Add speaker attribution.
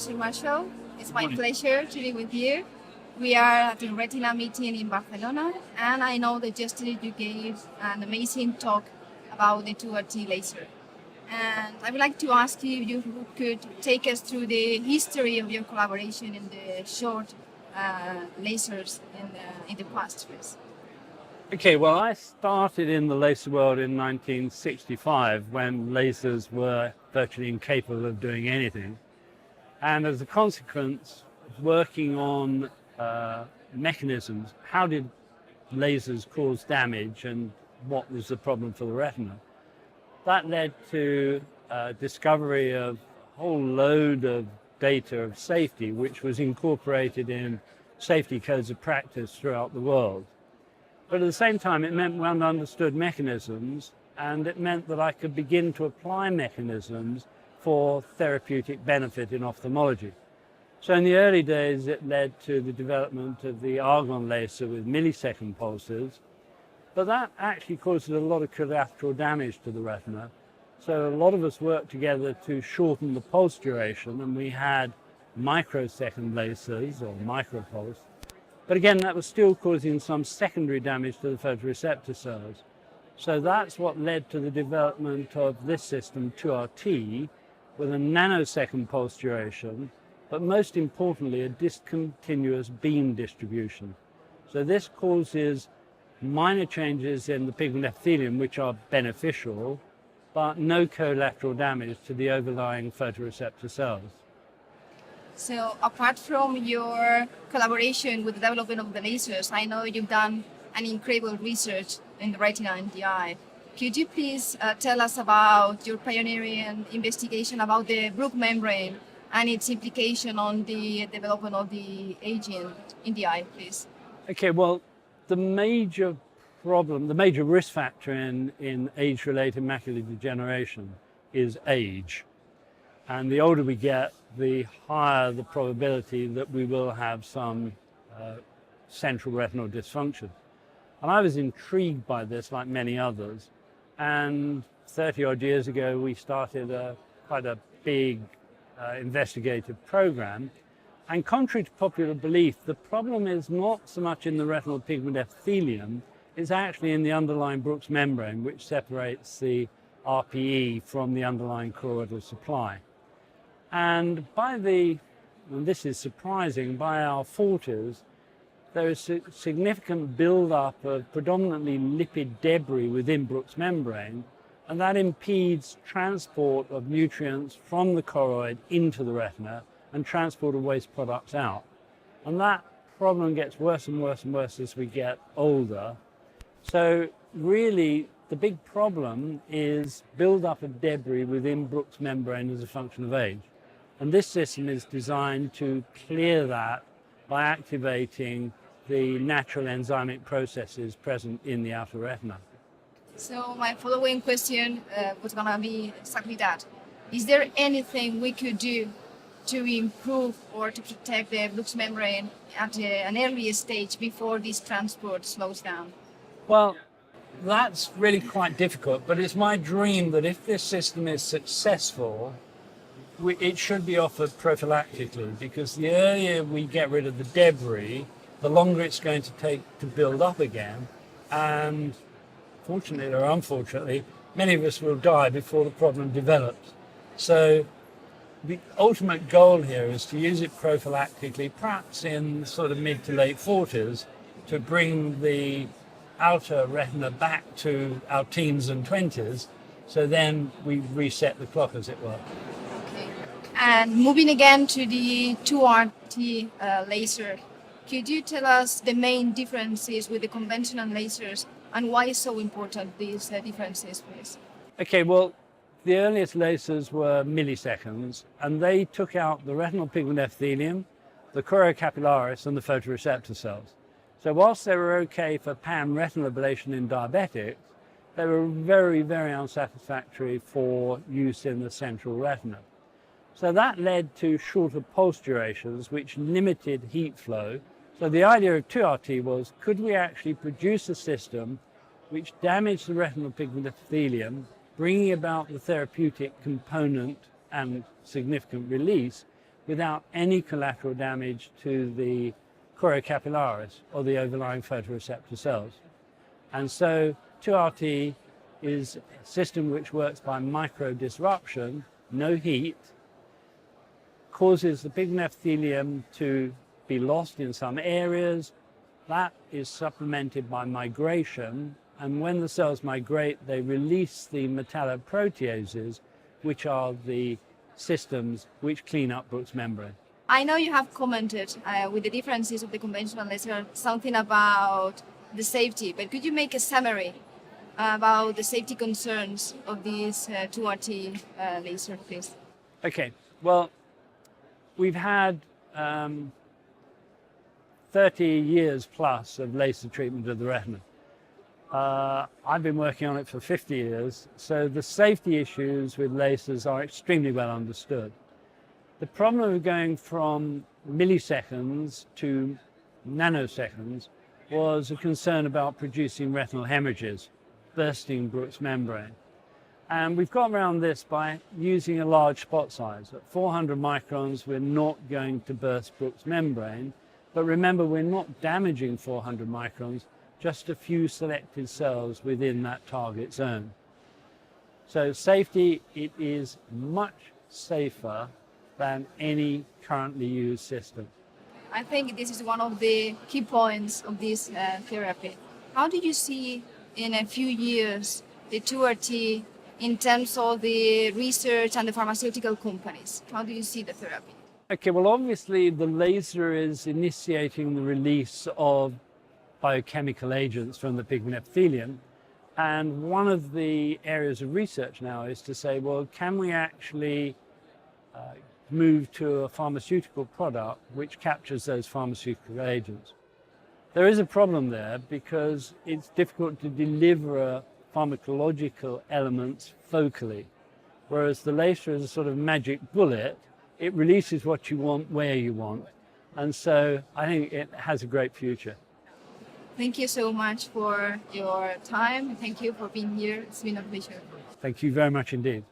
Speaker 1: Professor Marshall. It's my pleasure to be with you. We are at the Retina meeting in Barcelona, and I know that yesterday you gave an amazing talk about the 2RT laser. And I would like to ask you if you could take us through the history of your collaboration in the short lasers in the past, please.
Speaker 2: Okay, well, I started in the laser world in 1965 when lasers were virtually incapable of doing anything. And as a consequence, working on mechanisms, how did lasers cause damage and what was the problem for the retina? That led to discovery of a whole load of data of safety, which was incorporated in safety codes of practice throughout the world. But at the same time, it meant one understood mechanisms, and it meant that I could begin to apply mechanisms for therapeutic benefit in ophthalmology. So in the early days, it led to the development of the argon laser with millisecond pulses, but that actually caused a lot of collateral damage to the retina. So a lot of us worked together to shorten the pulse duration, and we had microsecond lasers or micropulse. But again, that was still causing some secondary damage to the photoreceptor cells. So that's what led to the development of this system, 2RT, with a nanosecond pulse duration, but most importantly, a discontinuous beam distribution. So this causes minor changes in the pigment epithelium, which are beneficial, but no collateral damage to the overlying photoreceptor cells.
Speaker 1: So apart from your collaboration with the development of the lasers, I know you've done an incredible research in the retina and the eye. Could you please tell us about your pioneering investigation about the Bruch membrane and its implication on the development of the aging in the eye, please?
Speaker 2: Okay, well, the major risk factor in age-related macular degeneration is age. And the older we get, the higher the probability that we will have some central retinal dysfunction. And I was intrigued by this, like many others. And 30-odd years ago, we started quite a big investigative program. And contrary to popular belief, the problem is not so much in the retinal pigment epithelium, it's actually in the underlying Bruch's membrane, which separates the RPE from the underlying choroidal supply. And and this is surprising, by our 40s, there is a significant build-up of predominantly lipid debris within Bruch's membrane, and that impedes transport of nutrients from the choroid into the retina and transport of waste products out. And that problem gets worse and worse and worse as we get older. So really, the big problem is build-up of debris within Bruch's membrane as a function of age. And this system is designed to clear that by activating the natural enzymic processes present in the outer retina.
Speaker 1: So my following question was going to be exactly that. Is there anything we could do to improve or to protect the Bruch's membrane at an earlier stage before this transport slows down?
Speaker 2: Well, that's really quite difficult, but it's my dream that if this system is successful, it should be offered prophylactically, because the earlier we get rid of the debris, the longer it's going to take to build up again. And fortunately or unfortunately, many of us will die before the problem develops. So the ultimate goal here is to use it prophylactically, perhaps in sort of mid to late 40s, to bring the outer retina back to our teens and 20s, so then we reset the clock, as it were.
Speaker 1: And moving again to the 2RT laser, could you tell us the main differences with the conventional lasers and why it's so important, these differences, please?
Speaker 2: Okay, well, the earliest lasers were milliseconds, and they took out the retinal pigment epithelium, the choroid capillaris, and the photoreceptor cells. So whilst they were okay for pan-retinal ablation in diabetics, they were very, very unsatisfactory for use in the central retina. So that led to shorter pulse durations, which limited heat flow. So the idea of 2RT was, could we actually produce a system which damaged the retinal pigment epithelium, bringing about the therapeutic component and significant release, without any collateral damage to the choriocapillaris, or the overlying photoreceptor cells. And so 2RT is a system which works by micro-disruption, no heat, causes the pigment epithelium to be lost in some areas. That is supplemented by migration, and when the cells migrate, they release the metalloproteases, which are the systems which clean up Bruch's membrane.
Speaker 1: I know you have commented with the differences of the conventional laser something about the safety, but could you make a summary about the safety concerns of this 2RT laser, please?
Speaker 2: Okay, well, we've had 30 years plus of laser treatment of the retina. I've been working on it for 50 years, so the safety issues with lasers are extremely well understood. The problem of going from milliseconds to nanoseconds was a concern about producing retinal hemorrhages, bursting Bruch's membrane. And we've got around this by using a large spot size. At 400 microns, we're not going to burst Bruch's membrane. But remember, we're not damaging 400 microns, just a few selected cells within that target zone. So safety, it is much safer than any currently used system.
Speaker 1: I think this is one of the key points of this therapy. How do you see in a few years the 2RT in terms of the research and the pharmaceutical companies? How do you see the therapy?
Speaker 2: Okay, well, obviously the laser is initiating the release of biochemical agents from the pigment epithelium. And one of the areas of research now is to say, well, can we actually move to a pharmaceutical product which captures those pharmaceutical agents? There is a problem there because it's difficult to deliver pharmacological elements focally, whereas the laser is a sort of magic bullet. It releases what you want where you want, and so I think it has a great future.
Speaker 1: Thank you so much for your time. Thank you for being here. It's been a pleasure.
Speaker 2: Thank you very much indeed.